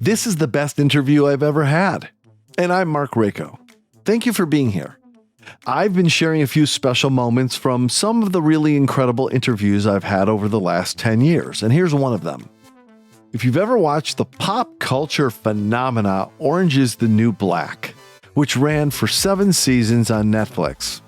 This is the best interview I've ever had. And I'm Mark Rako. Thank you for being here. I've been sharing a few special moments from some of the really incredible interviews I've had over the last 10 years, and here's one of them. If you've ever watched the pop culture phenomena Orange is the New Black, which ran for 7 seasons on Netflix,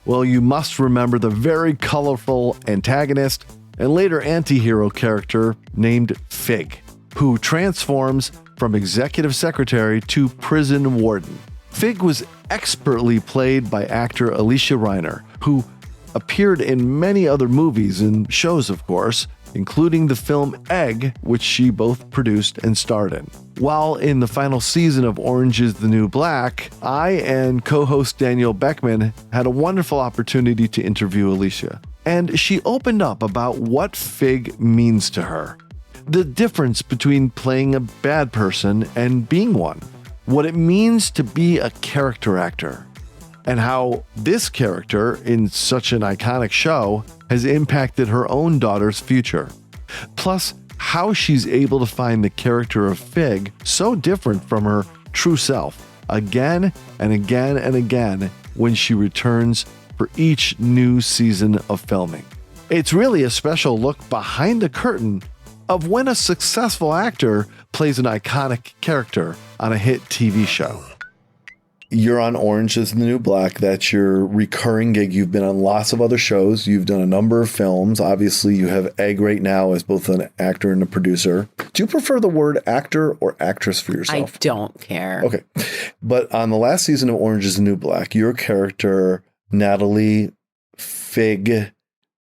well, you must remember the very colorful antagonist and later anti-hero character named Fig, who transforms from executive secretary to prison warden. Fig was expertly played by actor Alysia Reiner, who appeared in many other movies and shows, of course, including the film Egg, which she both produced and starred in. While in the final season of Orange is the New Black, I and co-host Daniel Beckman had a wonderful opportunity to interview Alysia, and she opened up about what Fig means to her, the difference between playing a bad person and being one, what it means to be a character actor, and how this character in such an iconic show has impacted her own daughter's future. Plus, how she's able to find the character of Fig so different from her true self again and again and again when she returns for each new season of filming. It's really a special look behind the curtain of when a successful actor plays an iconic character on a hit TV show. You're on Orange is the New Black. That's your recurring gig. You've been on lots of other shows. You've done a number of films. Obviously, you have Egg right now as both an actor and a producer. Do you prefer the word actor or actress for yourself? I don't care. Okay. But on the last season of Orange is the New Black, your character, Natalie Fig...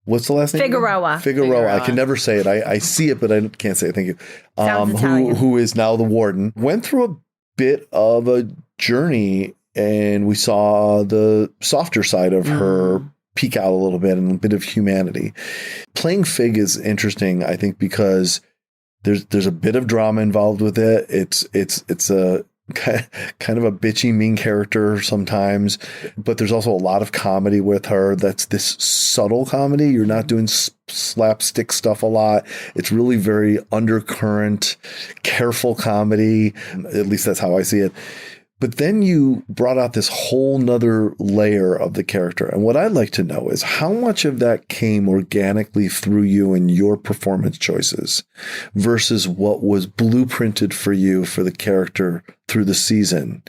What's the last name? Figueroa. I can never say it. I see it, but I can't say it. Thank you. Who is now the warden, went through a bit of a journey, and we saw the softer side of her peek out a little bit and a bit of humanity. Playing Fig is interesting, I think, because there's a bit of drama involved with it. It's a kind of a bitchy, mean character sometimes, but there's also a lot of comedy with her. That's this subtle comedy. You're not doing slapstick stuff a lot. It's really very undercurrent, careful comedy. At least that's how I see it. But then you brought out this whole nother layer of the character. And what I'd like to know is how much of that came organically through you and your performance choices versus what was blueprinted for you for the character through the season.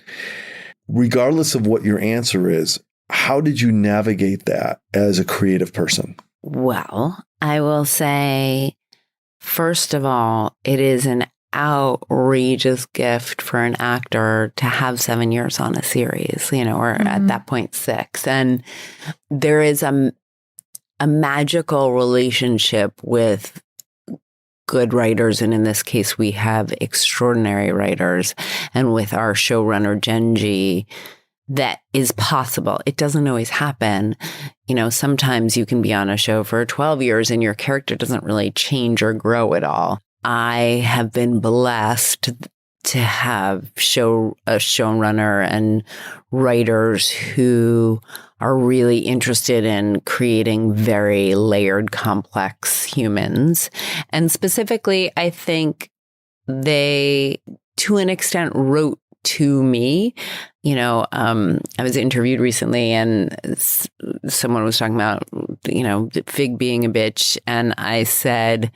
Regardless of what your answer is, how did you navigate that as a creative person? Well, I will say, first of all, it is an outrageous gift for an actor to have 7 years on a series, or at that point 6. And there is a magical relationship with good writers. And in this case, we have extraordinary writers. And with our showrunner, Genji, that is possible. It doesn't always happen. Sometimes you can be on a show for 12 years and your character doesn't really change or grow at all. I have been blessed to have a showrunner and writers who are really interested in creating very layered, complex humans. And specifically, I think they, to an extent, wrote to me. I was interviewed recently and someone was talking about, Fig being a bitch. And I said,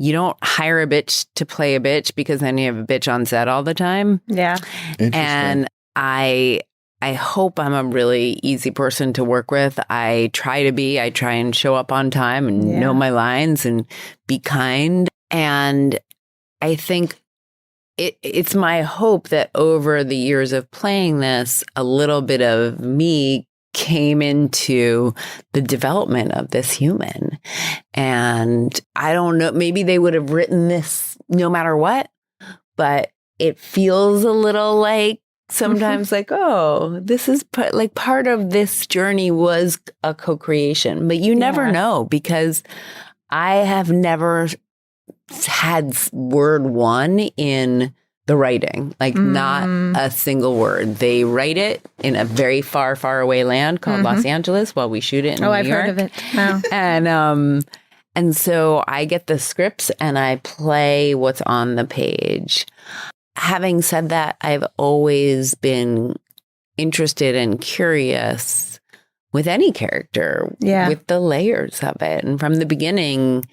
you don't hire a bitch to play a bitch because then you have a bitch on set all the time. Yeah. And I hope I'm a really easy person to work with. I try and show up on time and know my lines and be kind. And I think it's my hope that over the years of playing this, a little bit of me came into the development of this human. And I don't know, maybe they would have written this no matter what, but it feels a little like sometimes like, oh, this is part of this journey was a co-creation, but you never know because I have never had word one in the writing, not a single word. They write it in a very far, far away land called Los Angeles while we shoot it in New York. I've heard of it. Wow. And so I get the scripts and I play what's on the page. Having said that, I've always been interested and curious with any character, with the layers of it. And from the beginning,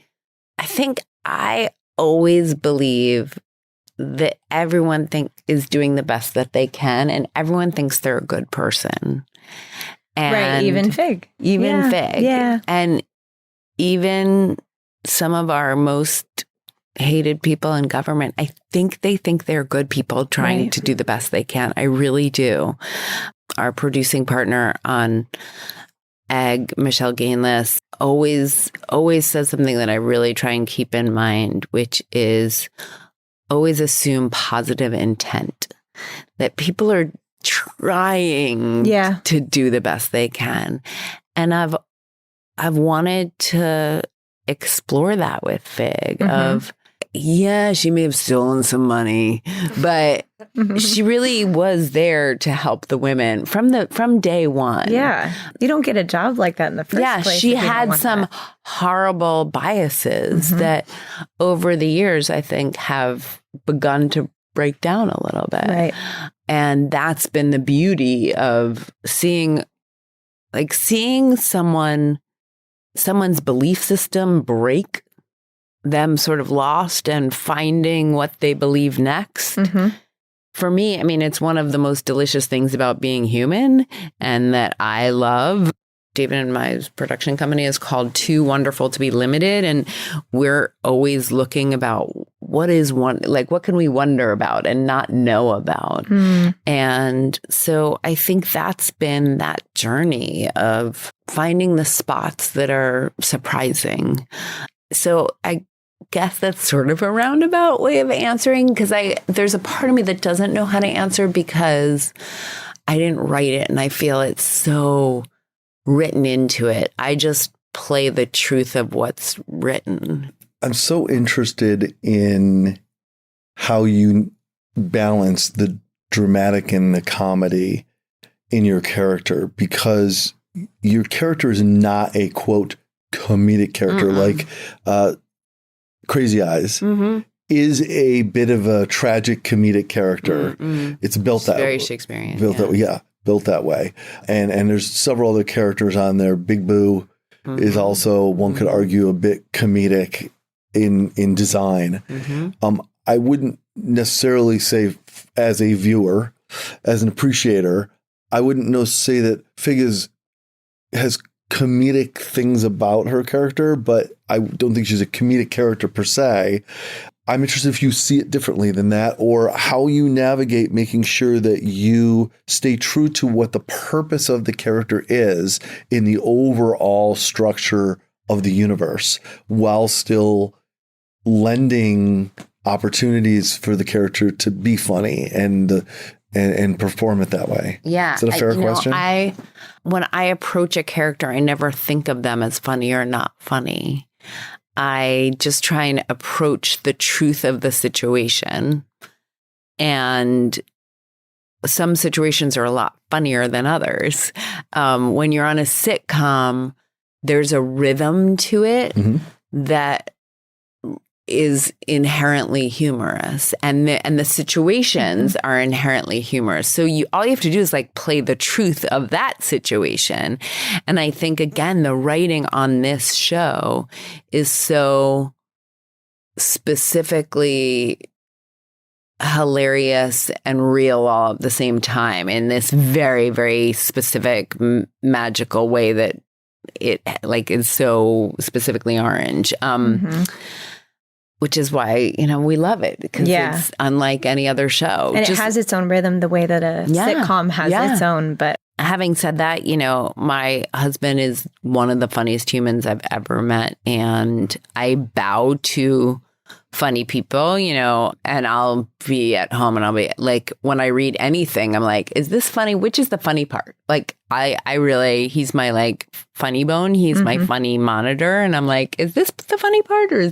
I think I always believe that everyone is doing the best that they can, and everyone thinks they're a good person. And right, even Fig. Fig. Yeah. And even some of our most hated people in government, I think they think they're good people trying to do the best they can. I really do. Our producing partner on Egg, Michelle Gainless, always says something that I really try and keep in mind, which is always assume positive intent, that people are trying to do the best they can. And I've wanted to explore that with Fig of, she may have stolen some money, but she really was there to help the women from day one. Yeah. You don't get a job like that in the first place. Yeah, she had some horrible biases that over the years, I think, have begun to break down a little bit. Right. And that's been the beauty of seeing someone's belief system break, them sort of lost and finding what they believe next. For me, I mean, it's one of the most delicious things about being human and that I love. David and my production company is called Too Wonderful to Be Limited. And we're always looking about what can we wonder about and not know about? And so I think that's been that journey of finding the spots that are surprising. So I guess that's sort of a roundabout way of answering, because there's a part of me that doesn't know how to answer because I didn't write it and I feel it's so written into it. I just play the truth of what's written. I'm so interested in how you balance the dramatic and the comedy in your character, because your character is not a, quote, comedic character. Like Crazy Eyes is a bit of a tragic comedic character. It's built that way. Very Shakespearean. Built that way. And there's several other characters on there. Big Boo is also, one could argue, a bit comedic in design. I wouldn't necessarily say, as a viewer, as an appreciator, I wouldn't say that Fig has comedic things about her character, but I don't think she's a comedic character per se. I'm interested if you see it differently than that, or how you navigate making sure that you stay true to what the purpose of the character is in the overall structure of the universe, while still lending opportunities for the character to be funny and perform it that way. Yeah. Is that a fair question? When I approach a character, I never think of them as funny or not funny. I just try and approach the truth of the situation. And some situations are a lot funnier than others. When you're on a sitcom, there's a rhythm to it that is inherently humorous, and the situations are inherently humorous. So all you have to do is play the truth of that situation. And I think, again, the writing on this show is so specifically hilarious and real all at the same time, in this very, very specific magical way that it is so specifically orange. Which is why, we love it, because it's unlike any other show. And it has its own rhythm the way that a sitcom has its own. But having said that, my husband is one of the funniest humans I've ever met. And I bow to funny people, and I'll be at home and I'll be when I read anything, I'm like, is this funny? Which is the funny part? I really, he's my funny bone. He's my funny monitor. And I'm like, is this the funny part, or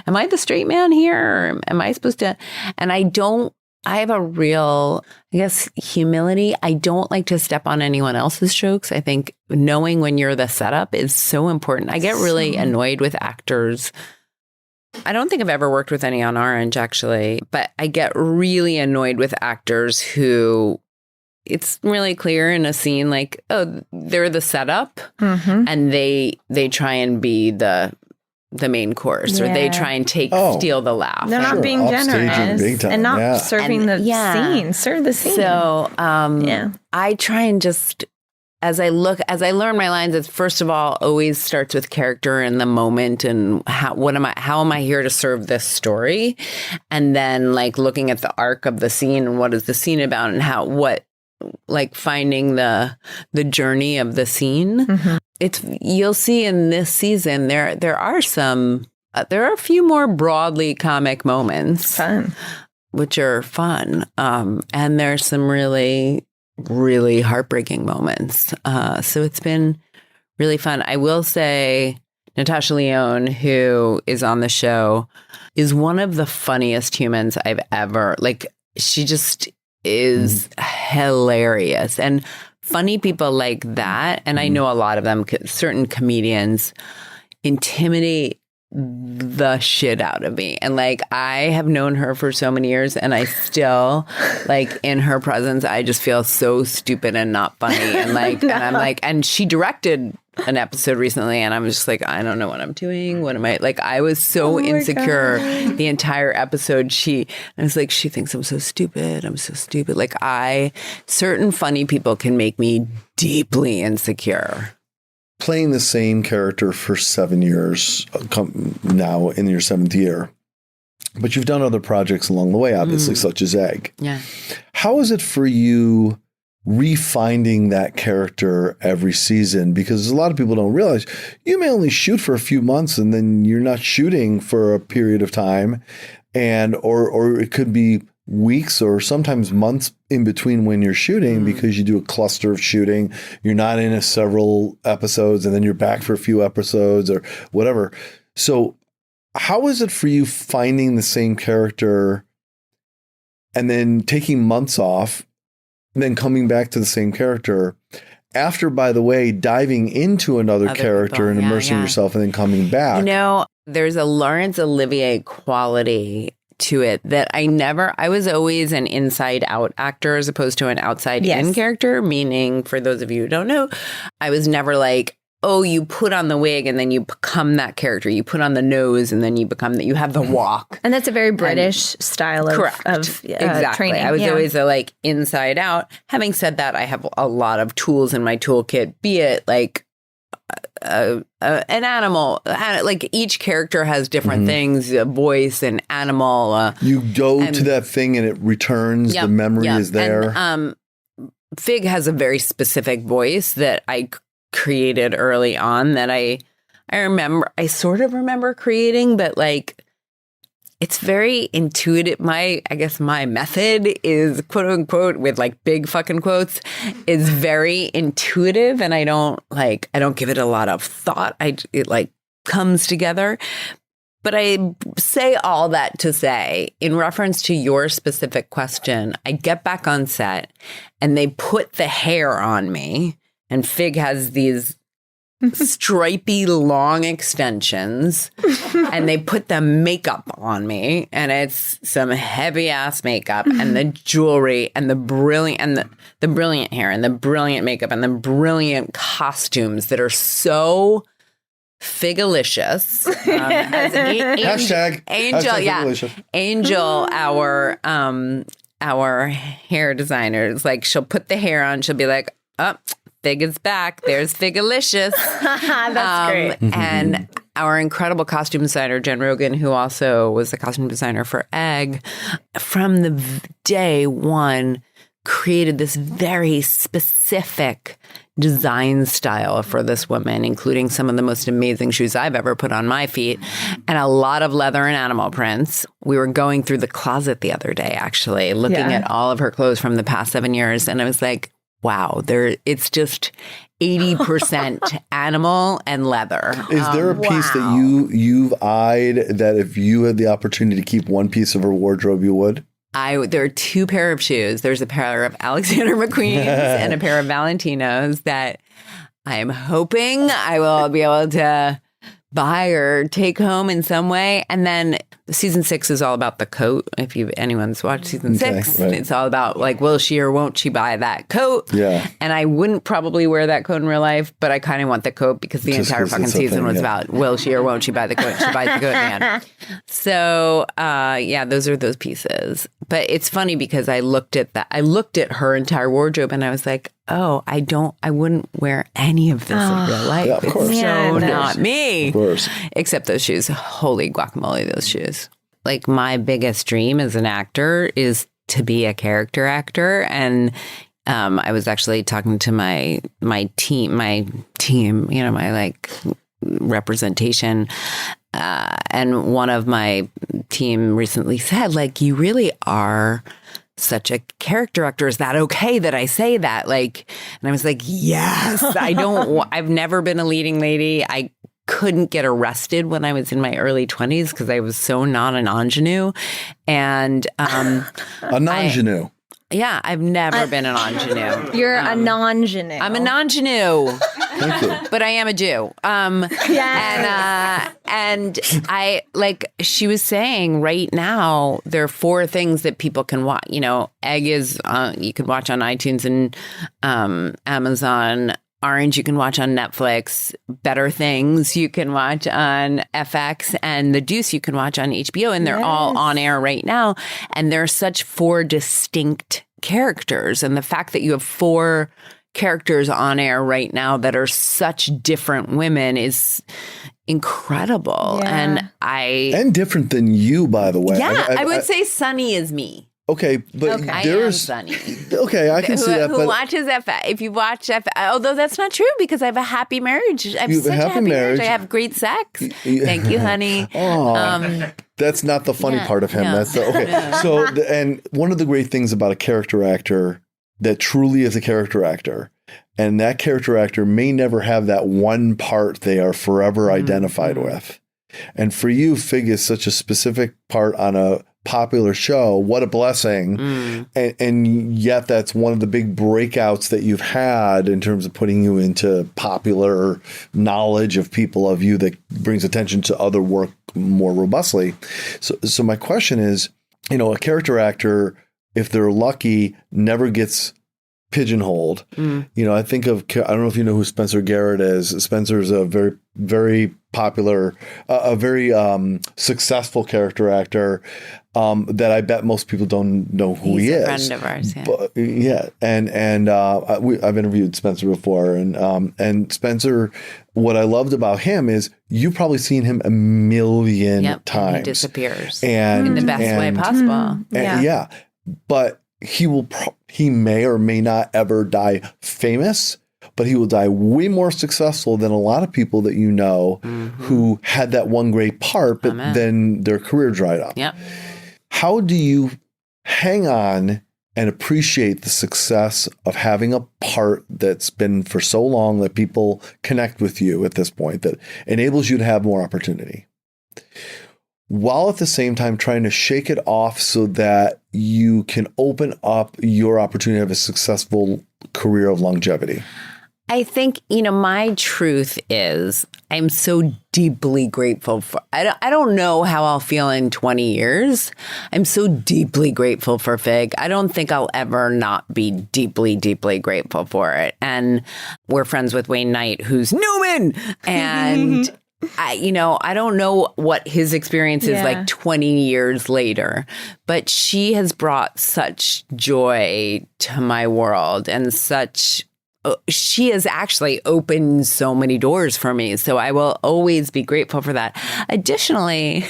am I the straight man here? Or am I supposed to? And I don't I have a real, I guess, humility. I don't like to step on anyone else's jokes. I think knowing when you're the setup is so important. I get really annoyed with actors. I don't think I've ever worked with any on Orange, actually, but I get really annoyed with actors who it's really clear in a scene, like, oh, they're the setup, and they try and be the main course, or they try and steal the laugh. They're not being generous and not serving the scene. Serve the scene. So I try and just, as I learn my lines, it's first of all always starts with character and the moment and how am I here to serve this story, and then like looking at the arc of the scene and what is the scene about and finding the journey of the scene. You'll see in this season there are a few more broadly comic moments, which are fun, and there's some really, really heartbreaking moments. So it's been really fun. I will say Natasha Lyonne, who is on the show, is one of the funniest humans I've ever, she just is hilarious. And funny people like that, and I know a lot of them, certain comedians intimidate the shit out of me. And I have known her for so many years, and I still in her presence, I just feel so stupid and not funny. And and I'm and she directed an episode recently, and I'm just I don't know what I'm doing. What am I I was so insecure the entire episode. I was she thinks I'm so stupid. I'm so stupid. Certain funny people can make me deeply insecure. Playing the same character for 7 years, now in your 7th year, but you've done other projects along the way, obviously, such as Egg. Yeah. How is it for you refinding that character every season? Because a lot of people don't realize you may only shoot for a few months and then you're not shooting for a period of time, or it could be weeks or sometimes months in between when you're shooting because you do a cluster of shooting. You're not in several episodes and then you're back for a few episodes or whatever. So how is it for you finding the same character and then taking months off, and then coming back to the same character after, by the way, diving into another character and immersing yourself and then coming back? There's a Laurence Olivier quality to it that I was always an inside out actor as opposed to an outside in character, meaning, for those of you who don't know, I was never oh, you put on the wig and then you become that character. You put on the nose and then you become that. You have the walk. And that's a very British style of exactly. training. I was always inside out. Having said that, I have a lot of tools in my toolkit, be it an animal, each character has different things, a voice, an animal. You go to that thing and it returns, the memory is there. And, Fig has a very specific voice that I created early on that I sort of remember creating, but it's very intuitive. My method is, quote unquote, with big fucking quotes, is very intuitive, and I don't give it a lot of thought. It comes together. But I say all that to say, in reference to your specific question, I get back on set and they put the hair on me, and Fig has these stripy long extensions, and they put the makeup on me, and it's some heavy ass makeup, and the jewelry, and the brilliant hair, and the brilliant makeup, and the brilliant costumes that are so Figalicious. Hashtag Angel, Figalicious. Angel, our hair designer, is she'll put the hair on, she'll be like, oh, Fig is back. There's Figalicious. That's great. And our incredible costume designer, Jen Rogan, who also was the costume designer for Egg, from the day one, created this very specific design style for this woman, including some of the most amazing shoes I've ever put on my feet and a lot of leather and animal prints. We were going through the closet the other day, actually, looking at all of her clothes from the past 7 years. And I was like, wow, it's just 80% animal and leather. Is there a piece that you've eyed that if you had the opportunity to keep one piece of her wardrobe, you would? There are 2 pair of shoes. There's a pair of Alexander McQueen's and a pair of Valentino's that I am hoping I will be able to buy or take home in some way. And then season 6 is all about the coat. If anyone's watched season 6, right. It's all about like, will she or won't she buy that coat? Yeah. And I wouldn't probably wear that coat in real life, but I kind of want the coat because the entire fucking season was about, will she or won't she buy the coat? She buys the coat, man. So, those are those pieces. But it's funny because I looked at her entire wardrobe and I was like, oh, I wouldn't wear any of this in real life. Yeah, of course. It's so not me. Of course. Except those shoes. Holy guacamole, those shoes. Like my biggest dream as an actor is to be a character actor. And I was actually talking to my team, my like representation. And one of my team recently said, like, you really are such a character actor. Is that okay that I say that? Like, and I was like, yes, I've never been a leading lady. I couldn't get arrested when I was in my early 20s because I was so not an ingenue. And a non-ingenue. Yeah, I've never been an ingenue. You're a non-ingenue. I'm a non-ingenue. Thank you. But I am a Jew. And I, like she was saying, right now, there are 4 things that people can watch. You know, Egg is, you can watch on iTunes and Amazon. Orange, you can watch on Netflix. Better Things, you can watch on FX. And The Deuce, you can watch on HBO. And they're all on air right now. And they're such 4 distinct characters. And the fact that you have 4 characters on air right now that are such different women is incredible. Yeah. And different than you, by the way. Yeah, I would say Sunny is me. Okay, but there's I am Sunny. Okay, I can see that. Who watches FX? If you watch FX, although that's not true because I have a happy marriage. I have such a happy marriage. I have great sex. Thank you, honey. That's not the funny part of him. No. That's okay. No. So, and one of the great things about a character actor that truly is a character actor, and that character actor may never have that one part they are forever identified with. And for you, Fig is such a specific part on a popular show. What a blessing. And yet that's one of the big breakouts that you've had in terms of putting you into popular knowledge of people of you that brings attention to other work more robustly. So my question is, you know, a character actor, if they're lucky, never gets pigeonholed. You know, I think of, I don't know if you know who Spencer Garrett is. Spencer's a very, very popular, a very successpul character actor that I bet most people don't know who he is. He's a friend of ours, yeah. But, yeah. And I've interviewed Spencer before. And Spencer, what I loved about him is you've probably seen him a million times. And he disappears. And, in the best way possible. Yeah. But he may or may not ever die famous, but he will die way more successful than a lot of people that you know who had that one great part, but then their career dried up. Yep. How do you hang on and appreciate the success of having a part that's been for so long that people connect with you at this point that enables you to have more opportunity, while at the same time trying to shake it off so that you can open up your opportunity to have a successful career of longevity? I think, you know, my truth is I'm so deeply grateful for, I don't know how I'll feel in 20 years. I'm so deeply grateful for Fig. I don't think I'll ever not be deeply, deeply grateful for it. And we're friends with Wayne Knight, who's Newman. And I don't know what his experience is like 20 years later, but she has brought such joy to my world and she has actually opened so many doors for me. So I will always be grateful for that. Additionally,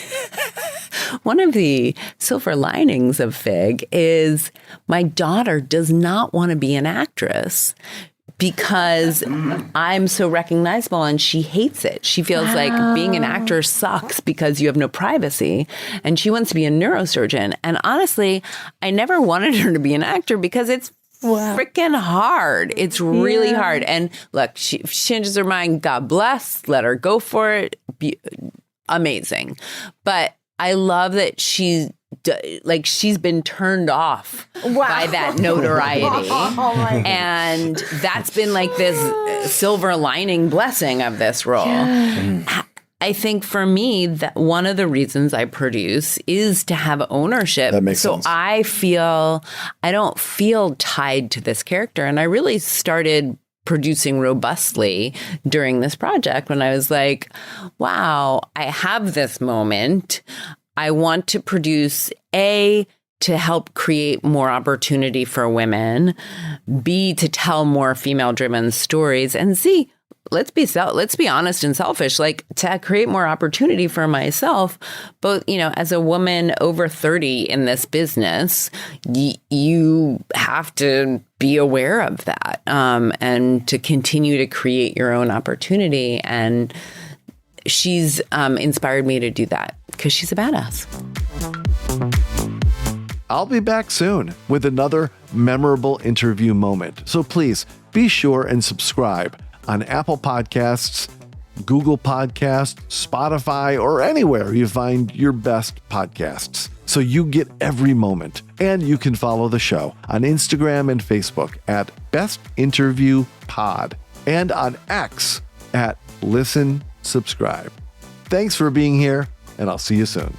one of the silver linings of Fig is my daughter does not want to be an actress because I'm so recognizable and she hates it. She feels like being an actor sucks because you have no privacy, and she wants to be a neurosurgeon. And honestly, I never wanted her to be an actor because it's freaking hard. It's really hard. And look, she changes her mind. God bless. Let her go for it. Amazing. But I love that she like she's been turned off by that notoriety. And that's been like this silver lining blessing of this role. Yeah. I think for me, that one of the reasons I produce is to have ownership. That makes sense. I don't feel tied to this character. And I really started producing robustly during this project when I was like, wow, I have this moment. I want to produce to help create more opportunity for women, B, to tell more female-driven stories, and C, let's be honest and selfish, like to create more opportunity for myself, both, as a woman over 30 in this business, you have to be aware of that and to continue to create your own opportunity. And she's inspired me to do that because she's a badass. I'll be back soon with another memorable interview moment. So please be sure and subscribe on Apple Podcasts, Google Podcasts, Spotify, or anywhere you find your best podcasts, so you get every moment. And you can follow the show on Instagram and Facebook at Best Interview Pod and on X at Listen Subscribe. Thanks for being here, and I'll see you soon.